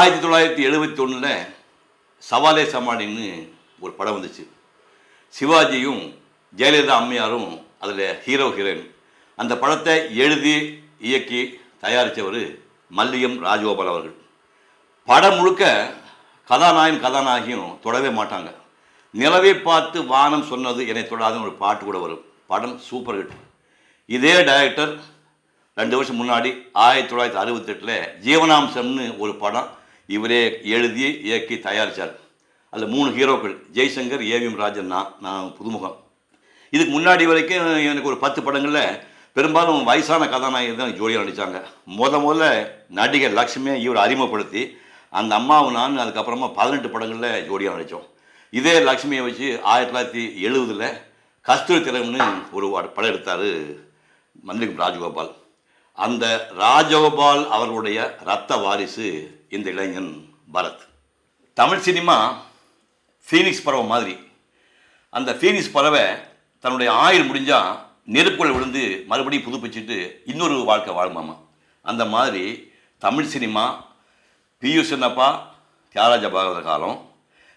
1971 சவாலே சமாளின்னு ஒரு படம் வந்துச்சு. சிவாஜியும் ஜெயலலிதா அம்மையாரும் அதில் ஹீரோ ஹீரோயின். அந்த படத்தை எழுதி இயக்கி தயாரித்தவர் மல்லியம் ராஜகோபால் அவர்கள். படம் முழுக்க கதாநாயகியும் தொடவே மாட்டாங்க. நிலவை பார்த்து வானம் சொன்னது என்னை தொடாதுன்னு ஒரு பாட்டு கூட வரும். படம் சூப்பர் ஹிட். இதே டைரக்டர் 2 வருஷம் முன்னாடி 1968 ஜீவனாம்சம்னு ஒரு படம் இவரே எழுதி இயக்கி தயாரித்தார். அதில் 3 ஹீரோக்கள், ஜெய்சங்கர், ஏவிஎம் ராஜன், நான் புதுமுகம். இதுக்கு முன்னாடி வரைக்கும் எனக்கு ஒரு 10 படங்களில் பெரும்பாலும் வயசான கதாநாயகர் தான் ஜோடியாக நடித்தாங்க. முதல்ல நடிகர் லக்ஷ்மியை இவர் அறிமுகப்படுத்தி அந்த அம்மாவும் நான் அதுக்கப்புறமா 18 படங்களில் ஜோடியாக நடித்தோம். இதே லக்ஷ்மியை வச்சு 1970 கஸ்தூரி திலகம்னு ஒரு படம் எடுத்தார் மல்லிகம் ராஜகோபால். அந்த ராஜகோபால் அவர்களுடைய இரத்த வாரிசு இந்த இளைஞன் பரத். தமிழ் சினிமா ஃபீனிக்ஸ் பறவை மாதிரி. அந்த ஃபீனிக்ஸ் பறவை தன்னுடைய ஆயுள் முடிஞ்சால் நெருப்புக்குள் விழுந்து மறுபடியும் புதுப்பிச்சுட்டு இன்னொரு வாழ்க்கை வாழுமாமா. அந்த மாதிரி தமிழ் சினிமா பியு சின்னப்பா தியாகராஜ பாகவதர் காலம்,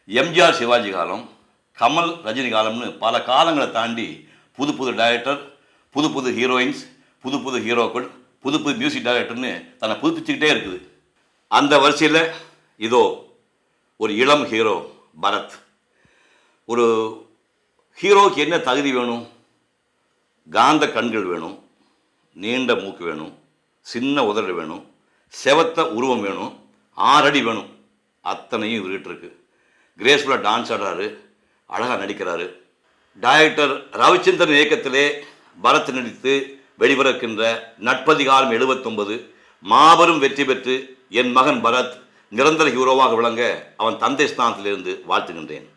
எம்ஜிஆர் சிவாஜி காலம், கமல் ரஜினி காலம்னு பல காலங்களை தாண்டி புது புது டைரக்டர், புது புது ஹீரோயின்ஸ், புது புது ஹீரோக்கள், புது புது மியூசிக் டைரக்டர்னு தன்னை புதுப்பிச்சுக்கிட்டே இருக்குது. அந்த வரிசையில் இதோ ஒரு இளம் ஹீரோ பரத். ஒரு ஹீரோவுக்கு என்ன தகுதி வேணும்? காந்த கண்கள் வேணும், நீண்ட மூக்கு வேணும், சின்ன உதடு வேணும், செவத்த உருவம் வேணும், 6 அடி வேணும். அத்தனையும் இவர்கிட்ட இருக்குது. கிரேஸ்ஃபுல்லாக டான்ஸ் ஆடுறாரு, அழகாக நடிக்கிறாரு. டைரக்டர் ரவிச்சந்திரன் இயக்கத்திலே பரத் நடித்து வெளிவரக்கின்ற நட்பதிகாரம் 79 மாபெரும் வெற்றி பெற்று என் மகன் பரத் நிரந்தர ஹீரோவாக விளங்க அவன் தந்தை ஸ்தானத்திலிருந்து வாழ்த்துகின்றேன்.